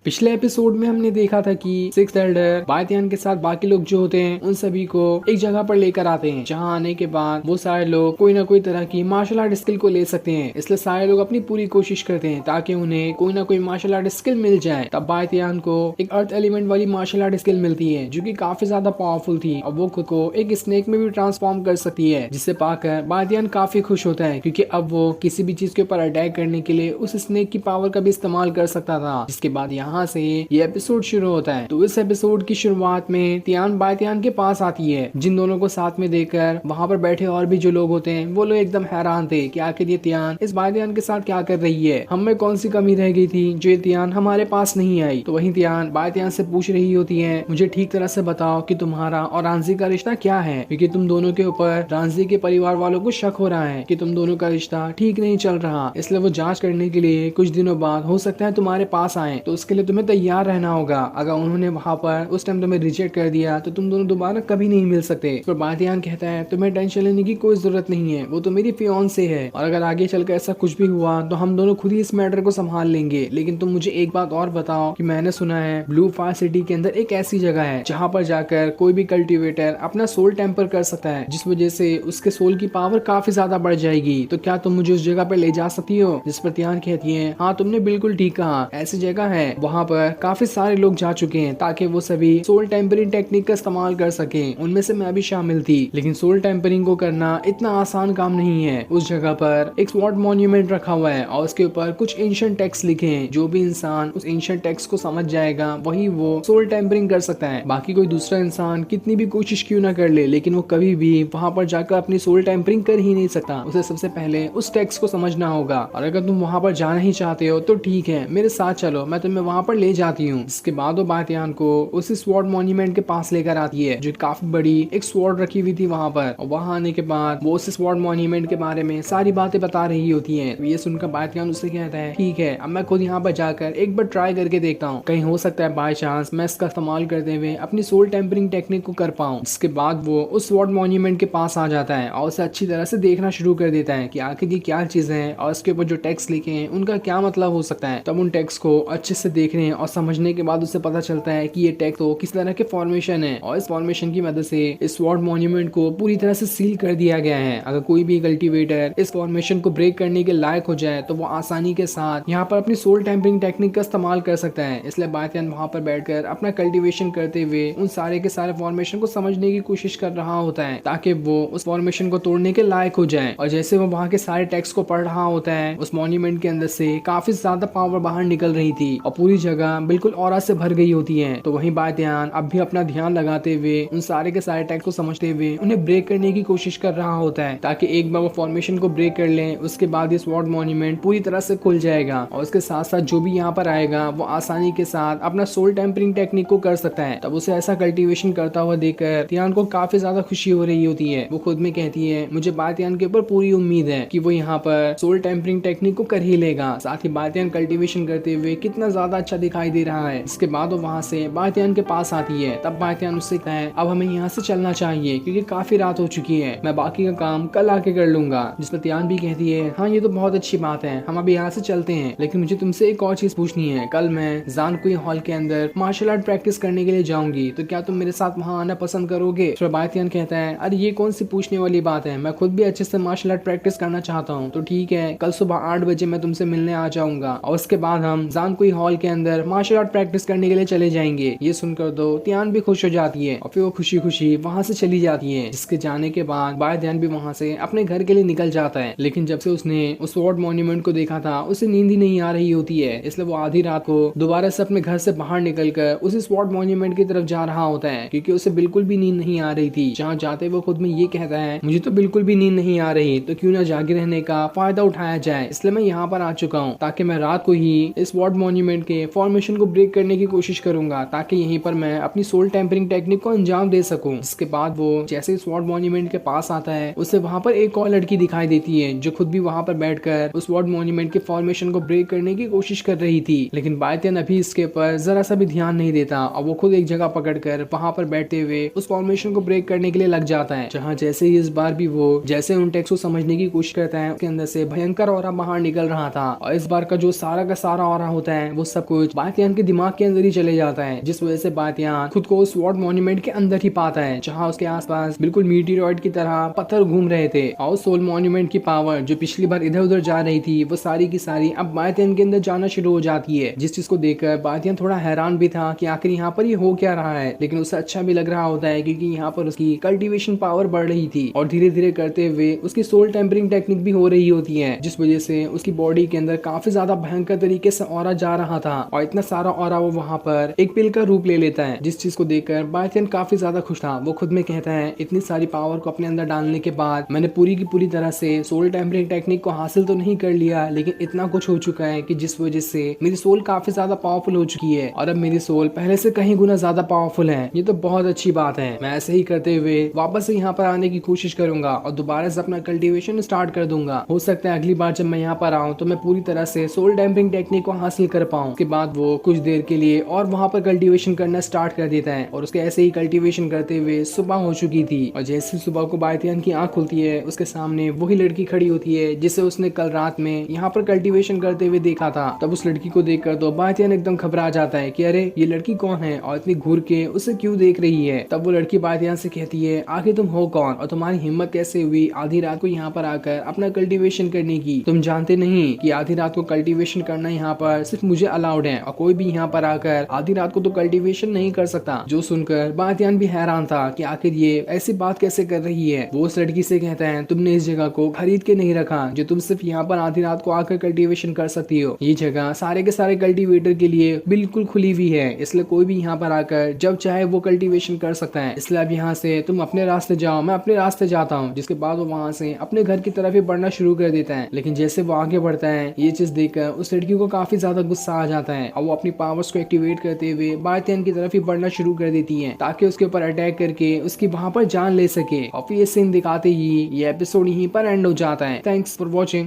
पिछले एपिसोड में हमने देखा था कि सिक्स्थ एल्डर बायतियान के साथ बाकी लोग जो होते हैं उन सभी को एक जगह पर लेकर आते हैं, जहां आने के बाद वो सारे लोग कोई ना कोई तरह की मार्शल आर्ट स्किल को ले सकते हैं। इसलिए सारे लोग अपनी पूरी कोशिश करते हैं ताकि उन्हें कोई ना कोई मार्शल आर्ट स्किल मिल जाए। तब बायतियान को एक अर्थ एलिमेंट वाली मार्शल आर्ट स्किल मिलती है जो कि काफी ज्यादा पावरफुल थी और वो खुद को एक स्नेक में भी ट्रांसफॉर्म कर सकती है, जिसे पाकर बायतियान काफी खुश होता है क्योंकि अब वो किसी भी चीज के ऊपर अटैक करने के लिए उस स्नेक की पावर का भी इस्तेमाल कर सकता था। जिसके बाद यहाँ से ये एपिसोड शुरू होता है। तो इस एपिसोड की शुरुआत में तियान बायतियान के पास आती है, जिन दोनों को साथ में देखकर वहाँ पर बैठे और भी जो लोग होते हैं वो लोग एकदम हैरान थे कि आखिर ये तियान इस बायतियान के साथ क्या कर रही है, हम में कौन सी कमी रह गई थी जो ये तियान हमारे पास नहीं आई। तो वहीं तियान बायतियान से पूछ रही होती है, मुझे ठीक तरह से बताओ कि तुम्हारा और रांझी का रिश्ता क्या है, क्योंकि तुम दोनों के ऊपर रांझी के परिवार वालों को शक हो रहा है कि तुम दोनों का रिश्ता ठीक नहीं चल रहा, इसलिए वो जांच करने के लिए कुछ दिनों बाद हो सकता है तुम्हारे पास आए। तो उसके लिए तुम्हें तैयार रहना होगा। अगर उन्होंने वहाँ पर उस टाइम तुम्हें रिजेक्ट कर दिया तो तुम दोनों दोबारा कभी नहीं मिल सकते। पर बायतियान कहता है तुम्हें टेंशन लेने की कोई जरूरत नहीं है, वो तो मेरी फियांसे है और अगर आगे चलकर ऐसा कुछ भी हुआ तो हम दोनों खुद ही इस मैटर को संभाल लेंगे। लेकिन तुम मुझे एक बात और बताओ कि मैंने सुना है ब्लू फायर सिटी के अंदर एक ऐसी जगह है जहाँ पर जाकर कोई भी कल्टिवेटर अपना सोल टेम्पर कर सकता है, जिस वजह से उसके सोल की पावर काफी ज्यादा बढ़ जाएगी। तो क्या तुम मुझे उस जगह पर ले जा सकती हो? जिस पर तियान कहती है, हाँ तुमने बिल्कुल ठीक कहा, ऐसी जगह है, वहाँ पर काफी सारे लोग जा चुके हैं ताकि वो सभी सोल टेम्परिंग टेक्निक का इस्तेमाल कर सकें। उनमें से मैं भी शामिल थी, लेकिन सोल टेम्परिंग को करना इतना आसान काम नहीं है। उस जगह पर एक स्वॉर्ड मॉन्यूमेंट रखा हुआ है और उसके ऊपर कुछ एंशिएंट टेक्स्ट लिखे हैं। जो भी इंसान उस एंशिएंट टेक्स्ट को समझ जाएगा वही वो सोल टेम्परिंग कर सकता है। बाकी कोई दूसरा इंसान कितनी भी कोशिश क्यों ना कर ले, लेकिन वो कभी भी वहाँ पर जाकर अपनी सोल टेम्परिंग कर ही नहीं सकता। उसे सबसे पहले उस टेक्स्ट को समझना होगा और अगर तुम वहाँ पर जाना ही चाहते हो तो ठीक है, मेरे साथ चलो, मैं तुम्हें वहाँ पर ले जाती हूँ। इसके बाद वो बायतियान को उस स्वॉर्ड मॉन्यूमेंट के पास लेकर आती है जो काफी बड़ी एक स्वॉर्ड रखी हुई थी वहाँ पर। और वहाँ आने के बाद वो उस स्वॉर्ड मॉन्यूमेंट के बारे में सारी बातें बता रही होती हैं। ये सुनकर बायतियान उससे कहता है, ठीक है, अब मैं खुद यहाँ पर जाकर एक बार ट्राई करके देखता हूँ, कहीं हो सकता है बाय चांस मैं इसका इस्तेमाल करते हुए अपनी सोल टेम्परिंग टेक्निक को कर पाऊँ। इसके बाद वो उस स्वॉर्ड मॉन्यूमेंट के पास आ जाता है और उसे अच्छी तरह से देखना शुरू कर देता है कि आखिर ये क्या चीज है और इसके ऊपर जो टेक्स्ट लिखे हैं उनका क्या मतलब हो सकता है। तब उन टेक्स्ट को अच्छे से देखने और समझने के बाद उसे पता चलता है कि ये टेक्स्ट तो किस तरह के फॉर्मेशन है और इस फॉर्मेशन की मदद से इस स्वॉर्ड मॉन्यूमेंट को पूरी तरह से सील कर दिया गया है। अगर कोई भी कल्टीवेटर इस फॉर्मेशन को ब्रेक करने के लायक हो जाए तो वो आसानी के साथ यहाँ पर अपनी सोल टेम्परिंग टेक्निक का इस्तेमाल कर सकता है। इसलिए बायतियान वहाँ पर बैठकर अपना कल्टीवेशन करते हुए उन सारे के सारे फॉर्मेशन को समझने की कोशिश कर रहा होता है ताकि वो उस फॉर्मेशन को तोड़ने के लायक हो जाए। और जैसे वो वहाँ के सारे टेक्स्ट को पढ़ रहा होता है, उस मॉन्यूमेंट के अंदर से काफी ज्यादा पावर बाहर निकल रही थी और पूरी जगह बिल्कुल ऑरा से भर गई होती है। तो वहीं बायतियान अब भी अपना ध्यान लगाते हुए उन सारे के सारे टेक्स्ट को समझते हुए उन्हें ब्रेक करने की कोशिश कर रहा होता है ताकि एक बार वो फॉर्मेशन को ब्रेक कर ले, उसके बाद ये स्वॉर्ड मॉन्यूमेंट पूरी तरह से खुल जाएगा और उसके साथ साथ जो भी यहाँ पर आएगा वो आसानी के साथ अपना सोल टेम्परिंग टेक्निक को कर सकता है। तब उसे ऐसा कल्टीवेशन करता हुआ देखकर तियान को काफी ज्यादा खुशी हो रही होती है। वो खुद में कहती है, मुझे बायतियान के ऊपर पूरी उम्मीद है कि वो यहाँ पर सोल टेम्परिंग टेक्निक को कर ही लेगा। साथ ही बायतियान कल्टीवेशन करते हुए कितना ज्यादा अच्छा दिखाई दे रहा है। इसके बाद वो वहाँ से बायतियान के पास आती है। तब बायतियान उससे कहता है, अब हमें यहाँ से चलना चाहिए क्योंकि काफी रात हो चुकी है, मैं बाकी का काम कल आके कर लूंगा। जिस पर तियान भी कहती है, हाँ ये तो बहुत अच्छी बात है, हम अभी यहाँ से चलते हैं, लेकिन मुझे तुमसे एक और चीज पूछनी है। कल मैं जानकुई हॉल के अंदर मार्शल आर्ट प्रैक्टिस करने के लिए जाऊंगी, तो क्या तुम मेरे साथ वहाँ आना पसंद करोगे? तो बायतियान कहता है, अरे ये कौन सी पूछने वाली बात है, मैं खुद भी अच्छे से मार्शल आर्ट प्रैक्टिस करना चाहता हूँ। तो ठीक है, कल सुबह 8 बजे मैं तुमसे मिलने आ जाऊंगा और उसके बाद हम जानकुई हॉल के अंदर मार्शल आर्ट प्रैक्टिस करने के लिए चले जाएंगे। ये सुनकर तो तियान भी खुश हो जाती है और फिर वो खुशी खुशी वहाँ से चली जाती है। जिसके जाने के बाद बायतियान भी वहाँ से अपने घर के लिए निकल जाता है। लेकिन जब से उसने उस स्वॉर्ड मॉन्यूमेंट को देखा था उसे नींद ही नहीं आ रही होती है, इसलिए वो आधी रात को दोबारा से अपने घर से बाहर निकलकर उसी स्वॉर्ड मॉन्यूमेंट की तरफ जा रहा होता है क्योंकि उसे बिल्कुल भी नींद नहीं आ रही थी। जहाँ जाते वो खुद में ये कहता है, मुझे तो बिल्कुल भी नींद नहीं आ रही, तो क्यों ना जागे रहने का फायदा उठाया जाए, इसलिए मैं यहाँ पर आ चुका हूँ ताकि मैं रात को ही इस स्वॉर्ड मॉन्यूमेंट के फॉर्मेशन को ब्रेक करने की कोशिश करूंगा ताकि यहीं पर मैं अपनी सोल टेम्परिंग टेक्निक को अंजाम दे सकूं। इसके बाद वो जैसे ही स्वॉर्ड मॉन्यूमेंट के पास आता है उसे वहाँ पर एक और लड़की दिखाई देती है जो खुद भी वहाँ पर बैठकर उस स्वॉर्ड मॉन्यूमेंट के फॉर्मेशन को ब्रेक करने की कोशिश कर रही थी। लेकिन बायतियान अभी इसके ऊपर जरा सा भी ध्यान नहीं देता और वो खुद एक जगह पकड़कर वहाँ पर बैठते हुए उस फॉर्मेशन को ब्रेक करने के लिए लग जाता है। जहाँ जैसे ही इस बार भी वो जैसे उन टेक्स्ट को समझने की कोशिश करता है उसके अंदर से भयंकर ऑरा बाहर निकल रहा था और इस बार का जो सारा का सारा ऑरा होता है वो सब कुछ बातियान के दिमाग के अंदर ही चले जाता है, जिस वजह से बातियान खुद को स्वॉर्ड मॉन्यूमेंट के अंदर ही पाता है, जहाँ उसके आसपास बिल्कुल मीटियोराइड की तरह पत्थर घूम रहे थे। और सोल मॉन्यूमेंट की पावर जो पिछली बार इधर उधर जा रही थी, वो सारी की सारी अब बातियान के अंदर जाना शुरू हो जाती है, जिस चीज को देखकर बातियान थोड़ा हैरान भी था कि आखिर यहाँ पर ये हो क्या रहा है। लेकिन उसे अच्छा भी लग रहा होता है क्योंकि यहाँ पर उसकी कल्टीवेशन पावर बढ़ रही थी और धीरे धीरे करते हुए उसकी सोल टेम्परिंग टेक्निक भी हो रही होती है, जिस वजह से उसकी बॉडी के अंदर काफी ज्यादा भयंकर तरीके से ऑरा जा रहा था। और इतना सारा ऑरा वो वहाँ पर एक पिल का रूप ले लेता है, जिस चीज को देखकर बातियान काफी ज्यादा खुश था। वो खुद में कहता है, इतनी सारी पावर को अपने अंदर डालने के बाद मैंने पूरी की पूरी तरह से सोल टेम्परिंग टेक्निक को हासिल तो नहीं कर लिया, लेकिन इतना कुछ हो चुका है कि जिस वजह से मेरी सोल काफी ज्यादा पावरफुल हो चुकी है और अब मेरी सोल पहले से कहीं गुना ज्यादा पावरफुल है। ये तो बहुत अच्छी बात है। मैं ऐसे ही करते हुए वापस से यहाँ पर आने की कोशिश करूंगा और दोबारा से अपना कल्टीवेशन स्टार्ट कर दूंगा। हो सकता है अगली बार जब मैं यहाँ पर आऊँ तो मैं पूरी तरह से सोल टेम्परिंग टेक्निक को हासिल कर पाऊँ। उसके बाद वो कुछ देर के लिए और वहाँ पर कल्टीवेशन करना स्टार्ट कर देता है और उसके ऐसे ही कल्टीवेशन करते हुए सुबह हो चुकी थी। और जैसे सुबह को बातियान की आंख खुलती है, उसके सामने वही लड़की खड़ी होती है जिसे उसने कल रात में यहाँ पर कल्टीवेशन करते हुए देखा था। तब उस लड़की को देखकर तो बातियान एकदम घबरा जाता है कि अरे ये लड़की कौन है और इतनी घूर के उसे क्यों देख रही है। तब वो लड़की बातियान से कहती है, आखिर तुम हो कौन और तुम्हारी हिम्मत कैसे हुई आधी रात को यहाँ पर आकर अपना कल्टीवेशन करने की। तुम जानते नहीं कि आधी रात को कल्टीवेशन करना यहाँ पर सिर्फ मुझे अलाउड है और कोई भी यहाँ पर आकर आधी रात को तो कल्टीवेशन नहीं कर सकता। जो सुनकर बातियान भी हैरान था कि आखिर ये ऐसी बात कैसे कर रही है। वो उस लड़की से कहता है, तुमने इस जगह को खरीद के नहीं रखा जो तुम सिर्फ यहाँ पर आधी रात को आकर कल्टीवेशन कर सकती हो। ये जगह सारे के सारे कल्टीवेटर के लिए बिल्कुल खुली हुई है, इसलिए कोई भी यहाँ पर आकर जब चाहे वो कल्टीवेशन कर सकता है। इसलिए अब यहाँ से तुम अपने रास्ते जाओ, मैं अपने रास्ते जाता हूँ। जिसके बाद वो वहाँ से अपने घर की तरफ ही बढ़ना शुरू कर देता है। लेकिन जैसे वो आगे बढ़ता है, ये चीज देखकर उस लड़की को काफी ज्यादा गुस्सा आ जाता है और वो अपनी पावर्स को एक्टिवेट करते हुए बातियान की तरफ ही बढ़ना शुरू कर देती है ताकि उसके ऊपर अटैक करके उसकी वहाँ पर जान ले सके। और फिर ये सीन दिखाते ही ये एपिसोड यहीं पर एंड हो जाता है। Thanks for watching.